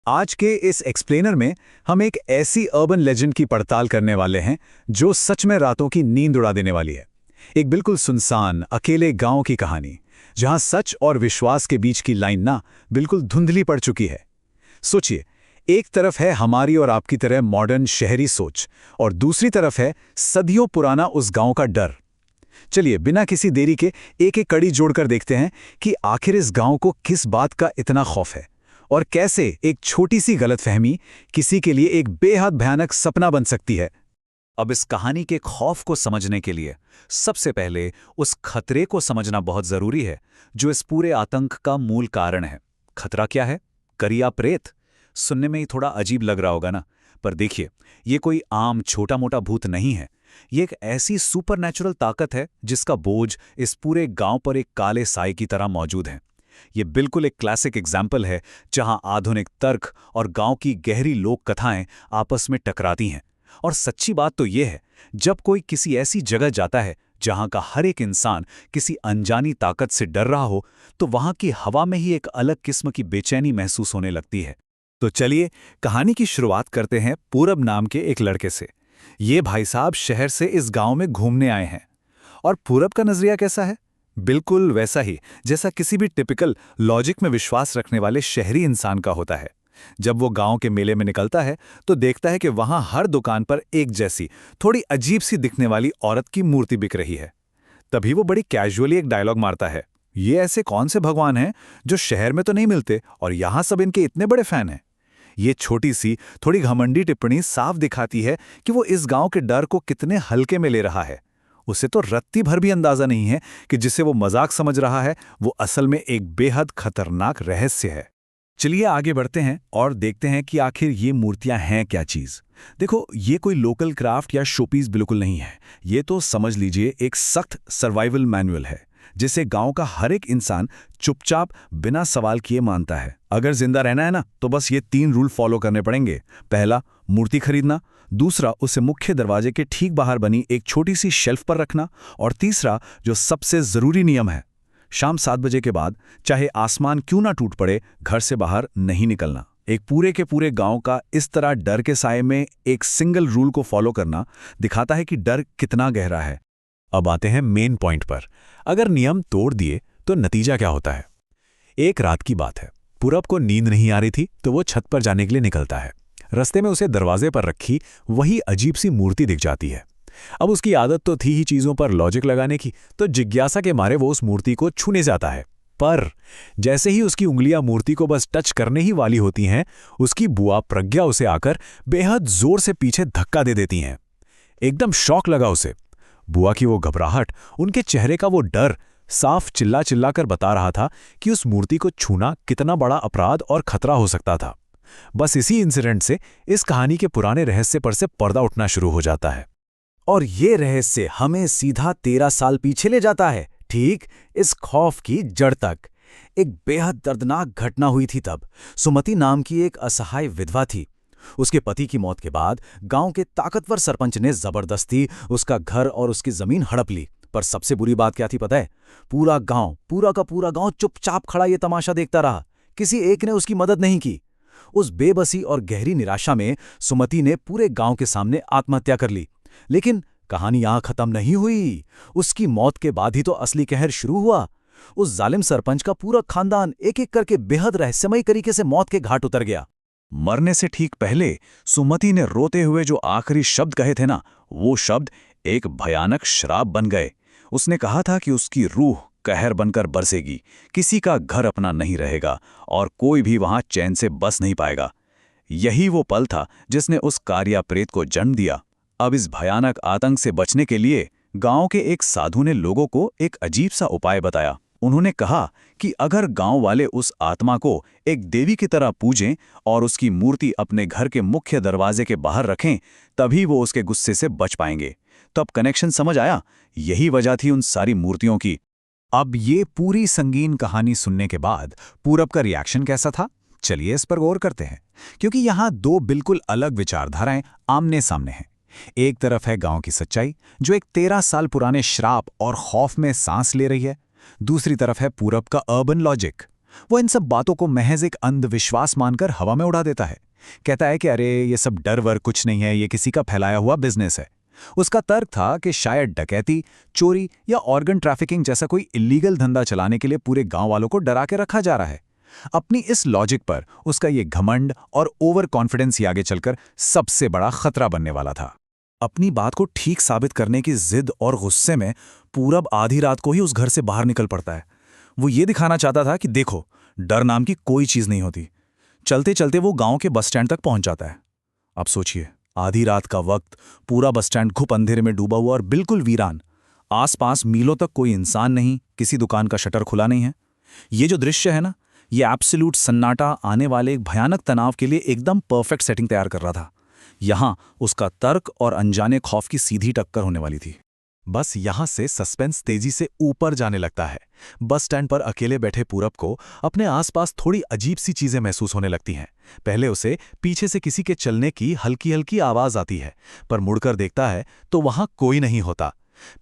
आज के इस एक्सप्लेनर में हम एक ऐसी अर्बन लेजेंड की पड़ताल करने वाले हैं जो सच में रातों की नींद उड़ा देने वाली है। एक बिल्कुल सुनसान अकेले गांव की कहानी जहां सच और विश्वास के बीच की लाइन ना बिल्कुल धुंधली पड़ चुकी है। सोचिए, एक तरफ है हमारी और आपकी तरह मॉडर्न शहरी सोच और दूसरी तरफ है सदियों पुराना उस गांव का डर। चलिए बिना किसी देरी के एक एक कड़ी जोड़कर देखते हैं कि आखिर इस गांव को किस बात का इतना खौफ है और कैसे एक छोटी सी गलतफहमी किसी के लिए एक बेहद भयानक सपना बन सकती है। अब इस कहानी के खौफ को समझने के लिए सबसे पहले उस खतरे को समझना बहुत जरूरी है जो इस पूरे आतंक का मूल कारण है। खतरा क्या है? करिया प्रेत। सुनने में ही थोड़ा अजीब लग रहा होगा ना, पर देखिए, ये कोई आम छोटा मोटा भूत नहीं है। ये एक ऐसी सुपरनैचुरल ताकत है जिसका बोझ इस पूरे गांव पर एक काले साए की तरह मौजूद है। ये बिल्कुल एक क्लासिक एग्जाम्पल है जहां आधुनिक तर्क और गांव की गहरी लोक कथाएं आपस में टकराती हैं। और सच्ची बात तो ये है, जब कोई किसी ऐसी जगह जाता है जहां का हर एक इंसान किसी अनजानी ताकत से डर रहा हो, तो वहां की हवा में ही एक अलग किस्म की बेचैनी महसूस होने लगती है। तो चलिए कहानी की शुरुआत करते हैं पूरब नाम के एक लड़के से। ये भाई साहब शहर से इस गांव में घूमने आए हैं। और पूरब का नजरिया कैसा है? बिल्कुल वैसा ही जैसा किसी भी टिपिकल लॉजिक में विश्वास रखने वाले शहरी इंसान का होता है। जब वो गांव के मेले में निकलता है तो देखता है कि वहां हर दुकान पर एक जैसी थोड़ी अजीब सी दिखने वाली औरत की मूर्ति बिक रही है। तभी वो बड़ी कैजुअली एक डायलॉग मारता है, ये ऐसे कौन से भगवान हैं जो शहर में तो नहीं मिलते और यहां सब इनके इतने बड़े फैन हैं। ये छोटी सी थोड़ी घमंडी टिप्पणी साफ दिखाती है कि वो इस गांव के डर को कितने हल्के में ले रहा है। उसे तो रत्ती भर भी अंदाजा नहीं है कि जिसे वो मजाक समझ रहा है वो असल में एक बेहद खतरनाक रहस्य है। चलिए आगे बढ़ते हैं और देखते हैं कि आखिर ये मूर्तियां हैं क्या चीज। देखो, ये कोई लोकल क्राफ्ट या शोपीस बिल्कुल नहीं है। ये तो समझ लीजिए एक सख्त सर्वाइवल मैनुअल है जिसे गांव का हर एक इंसान चुपचाप बिना सवाल किए मानता है। अगर जिंदा रहना है ना, तो बस ये 3 रूल फॉलो करने पड़ेंगे। पहला, मूर्ति खरीदना। दूसरा, उसे मुख्य दरवाजे के ठीक बाहर बनी एक छोटी सी शेल्फ पर रखना। और तीसरा, जो सबसे जरूरी नियम है, शाम 7 बजे के बाद चाहे आसमान क्यों ना टूट पड़े, घर से बाहर नहीं निकलना। एक पूरे के पूरे गांव का इस तरह डर के साए में एक सिंगल रूल को फॉलो करना दिखाता है कि डर कितना गहरा है। अब आते हैं मेन पॉइंट पर। अगर नियम तोड़ दिए तो नतीजा क्या होता है? एक रात की बात है, पूरब को नींद नहीं आ रही थी तो वो छत पर जाने के लिए निकलता है। रास्ते में उसे दरवाजे पर रखी वही अजीब सी मूर्ति दिख जाती है। अब उसकी आदत तो थी ही चीजों पर लॉजिक लगाने की, तो जिज्ञासा के मारे वो उस मूर्ति को छूने जाता है। पर जैसे ही उसकी उंगलियां मूर्ति को बस टच करने ही वाली होती हैं, उसकी बुआ प्रज्ञा उसे आकर बेहद जोर से पीछे धक्का दे देती हैं। एकदम शॉक लगा उसे। बुआ की वो घबराहट, उनके चेहरे का वो डर साफ चिल्ला चिल्ला कर बता रहा था कि उस मूर्ति को छूना कितना बड़ा अपराध और खतरा हो सकता था। बस इसी इंसिडेंट से इस कहानी के पुराने रहस्य पर से पर्दा उठना शुरू हो जाता है। और ये रहस्य हमें सीधा 13 साल पीछे ले जाता है, ठीक इस खौफ की जड़ तक। एक बेहद दर्दनाक घटना हुई थी तब। सुमति नाम की एक असहाय विधवा थी। उसके पति की मौत के बाद गांव के ताकतवर सरपंच ने जबरदस्ती उसका घर और उसकी जमीन हड़प ली। पर सबसे बुरी बात क्या थी पता है? पूरा का पूरा गांव चुपचाप खड़ा ये तमाशा देखता रहा। किसी एक ने उसकी मदद नहीं की। उस बेबसी और गहरी निराशा में सुमति ने पूरे गांव के सामने आत्महत्या कर ली। लेकिन कहानी यहां खत्म नहीं हुई। उसकी मौत के बाद ही तो असली कहर शुरू हुआ। उस जालिम सरपंच का पूरा खानदान एक एक करके बेहद रहस्यमयी तरीके से मौत के घाट उतर गया। मरने से ठीक पहले सुमति ने रोते हुए जो आखिरी शब्द कहे थे ना, वो शब्द एक भयानक श्राप बन गए। उसने कहा था कि उसकी रूह कहर बनकर बरसेगी, किसी का घर अपना नहीं रहेगा और कोई भी वहां चैन से बस नहीं पाएगा। यही वो पल था जिसने उस कारिया प्रेत को जन्म दिया। अब इस भयानक आतंक से बचने के लिए गांव के एक साधु ने लोगों को एक अजीब सा उपाय बताया। उन्होंने कहा कि अगर गांव वाले उस आत्मा को एक देवी की तरह पूजें और उसकी मूर्ति अपने घर के मुख्य दरवाजे के बाहर रखें, तभी वो उसके गुस्से से बच पाएंगे। तो अब कनेक्शन समझ आया? यही वजह थी उन सारी मूर्तियों की। अब ये पूरी संगीन कहानी सुनने के बाद पूरब का रिएक्शन कैसा था? चलिए इस पर गौर करते हैं, क्योंकि यहां 2 बिल्कुल अलग विचारधाराएं आमने सामने हैं। एक तरफ है गांव की सच्चाई जो एक 13 साल पुराने श्राप और खौफ में सांस ले रही है। दूसरी तरफ है पूरब का अर्बन लॉजिक, वो इन सब बातों को महज एक अंधविश्वास मानकर हवा में उड़ा देता है। कहता है कि अरे ये सब डर वर कुछ नहीं है, ये किसी का फैलाया हुआ बिजनेस है। उसका तर्क था कि शायद डकैती, चोरी या ऑर्गन ट्रैफिकिंग जैसा कोई इल्लीगल धंधा चलाने के लिए पूरे गांव वालों को डरा के रखा जा रहा है। अपनी इस लॉजिक पर उसका ये घमंड और ओवर कॉन्फिडेंस ही आगे चलकर सबसे बड़ा खतरा बनने वाला था। अपनी बात को ठीक साबित करने की जिद और गुस्से में पूरब आधी रात को ही उस घर से बाहर निकल पड़ता है। वो ये दिखाना चाहता था कि देखो, डर नाम की कोई चीज नहीं होती। चलते चलते वो गांव के बस स्टैंड तक पहुंच जाता है। अब सोचिए, आधी रात का वक्त, पूरा बस स्टैंड घुप अंधेरे में डूबा हुआ और बिल्कुल वीरान। आसपास मीलों तक कोई इंसान नहीं, किसी दुकान का शटर खुला नहीं है। ये जो दृश्य है ना, ये एब्सोल्यूट सन्नाटा आने वाले एक भयानक तनाव के लिए एकदम परफेक्ट सेटिंग तैयार कर रहा था। यहां उसका तर्क और अनजाने खौफ की सीधी टक्कर होने वाली थी। बस यहां से सस्पेंस तेजी से ऊपर जाने लगता है। बस स्टैंड पर अकेले बैठे पूरब को अपने आसपास थोड़ी अजीब सी चीजें महसूस होने लगती हैं। पहले उसे पीछे से किसी के चलने की हल्की हल्की आवाज आती है, पर मुड़कर देखता है तो वहां कोई नहीं होता।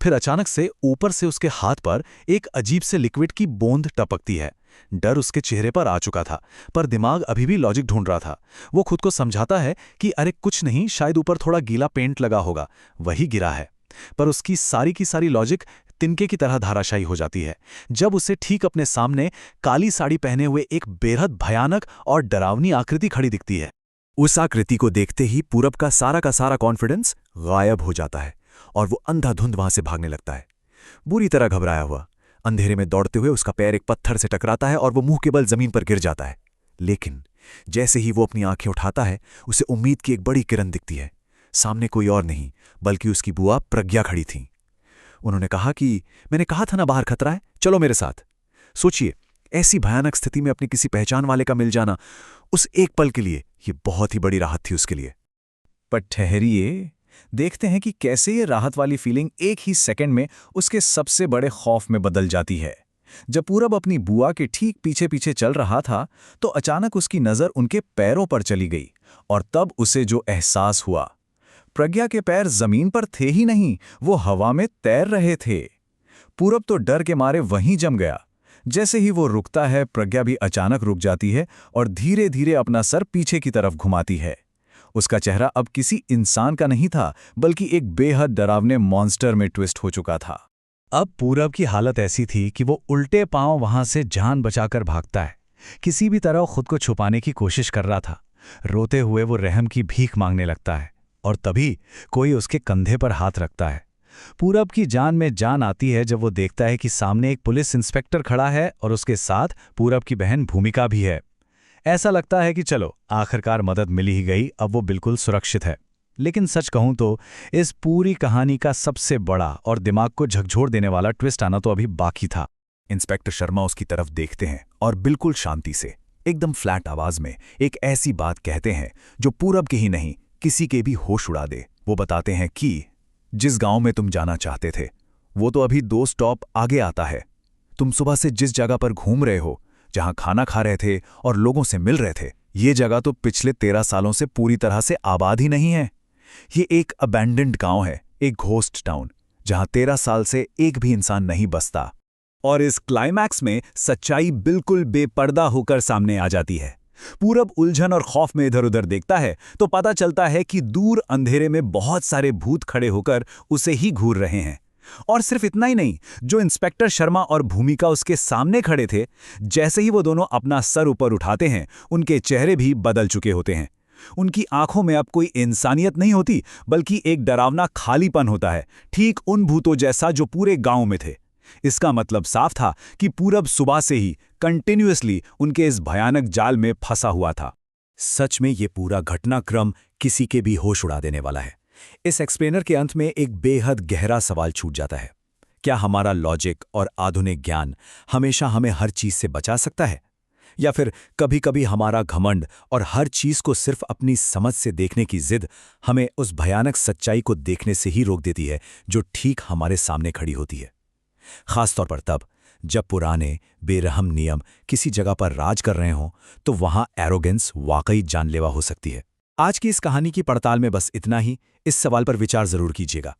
फिर अचानक से ऊपर से उसके हाथ पर एक अजीब से लिक्विड की बूंद टपकती है। डर उसके चेहरे पर आ चुका था, पर दिमाग अभी भी लॉजिक ढूंढ रहा था। वो खुद को समझाता है कि अरे कुछ नहीं, शायद ऊपर थोड़ा गीला पेंट लगा होगा, वही गिरा है। पर उसकी सारी की सारी लॉजिक तिनके की तरह धाराशायी हो जाती है जब उसे ठीक अपने सामने काली साड़ी पहने हुए एक बेहद भयानक और डरावनी आकृति खड़ी दिखती है। उस आकृति को देखते ही पूरब का सारा कॉन्फिडेंस गायब हो जाता है और वो अंधाधुंध वहां से भागने लगता है, बुरी तरह घबराया हुआ। अंधेरे में दौड़ते हुए उसका पैर एक पत्थर से टकराता है और वो मुंह के बल जमीन पर गिर जाता है। लेकिन जैसे ही वो अपनी आंखें उठाता है, उसे उम्मीद की एक बड़ी किरण दिखती है। सामने कोई और नहीं बल्कि उसकी बुआ प्रज्ञा खड़ी थी। उन्होंने कहा कि मैंने कहा था ना बाहर खतरा है, चलो मेरे साथ। सोचिए, ऐसी भयानक स्थिति में अपने किसी पहचान वाले का मिल जाना, उस एक पल के लिए ये बहुत ही बड़ी राहत थी उसके लिए। पर ठहरिए, देखते हैं कि कैसे ये राहत वाली फीलिंग एक ही सेकंड में उसके सबसे बड़े खौफ में बदल जाती है। जब पूरब अपनी बुआ के ठीक पीछे पीछे चल रहा था तो अचानक उसकी नज़र उनके पैरों पर चली गई और तब उसे जो एहसास हुआ, प्रज्ञा के पैर जमीन पर थे ही नहीं, वो हवा में तैर रहे थे। पूरब तो डर के मारे वहीं जम गया। जैसे ही वो रुकता है, प्रज्ञा भी अचानक रुक जाती है और धीरे धीरे अपना सर पीछे की तरफ घुमाती है। उसका चेहरा अब किसी इंसान का नहीं था बल्कि एक बेहद डरावने मॉन्स्टर में ट्विस्ट हो चुका था। अब पूरब की हालत ऐसी थी कि वो उल्टे पांव वहां से जान बचाकर भागता है। किसी भी तरह खुद को छुपाने की कोशिश कर रहा था। रोते हुए वो रहम की भीख मांगने लगता है और तभी कोई उसके कंधे पर हाथ रखता है। पूरब की जान में जान आती है जब वो देखता है कि सामने एक पुलिस इंस्पेक्टर खड़ा है और उसके साथ पूरब की बहन भूमिका भी है। ऐसा लगता है कि चलो आखिरकार मदद मिल ही गई, अब वो बिल्कुल सुरक्षित है। लेकिन सच कहूं तो इस पूरी कहानी का सबसे बड़ा और दिमाग को झकझोर देने वाला ट्विस्ट आना तो अभी बाकी था। इंस्पेक्टर शर्मा उसकी तरफ देखते हैं और बिल्कुल शांति से, एकदम फ्लैट आवाज में एक ऐसी बात कहते हैं जो पूरब के ही नहीं किसी के भी होश उड़ा दे। वो बताते हैं कि जिस गांव में तुम जाना चाहते थे वो तो अभी 2 स्टॉप आगे आता है। तुम सुबह से जिस जगह पर घूम रहे हो, जहां खाना खा रहे थे और लोगों से मिल रहे थे, ये जगह तो पिछले 13 सालों से पूरी तरह से आबाद ही नहीं है। ये एक अबैंडन्ड गांव है, एक घोस्ट टाउन, जहां 13 साल से एक भी इंसान नहीं बसता। और इस क्लाइमैक्स में सच्चाई बिल्कुल बेपर्दा होकर सामने आ जाती है। पूरब उलझन और खौफ में इधर उधर देखता है तो पता चलता है कि दूर अंधेरे में बहुत सारे भूत खड़े होकर उसे ही घूर रहे हैं। और सिर्फ इतना ही नहीं, जो इंस्पेक्टर शर्मा और भूमिका उसके सामने खड़े थे, जैसे ही वो दोनों अपना सर ऊपर उठाते हैं, उनके चेहरे भी बदल चुके होते हैं। उनकी आंखों में अब कोई इंसानियत नहीं होती बल्कि एक डरावना खालीपन होता है, ठीक उन भूतों जैसा जो पूरे गांव में थे। इसका मतलब साफ था कि पूरब सुबह से ही कंटिन्यूअसली उनके इस भयानक जाल में फंसा हुआ था। सच में ये पूरा घटनाक्रम किसी के भी होश उड़ा देने वाला है। इस एक्सप्लेनर के अंत में एक बेहद गहरा सवाल छूट जाता है। क्या हमारा लॉजिक और आधुनिक ज्ञान हमेशा हमें हर चीज से बचा सकता है, या फिर कभी-कभी हमारा घमंड और हर चीज को सिर्फ अपनी समझ से देखने की जिद हमें उस भयानक सच्चाई को देखने से ही रोक देती है जो ठीक हमारे सामने खड़ी होती है। खासतौर पर तब जब पुराने बेरहम नियम किसी जगह पर राज कर रहे हों, तो वहां एरोगेंस वाकई जानलेवा हो सकती है। आज की इस कहानी की पड़ताल में बस इतना ही। इस सवाल पर विचार जरूर कीजिएगा।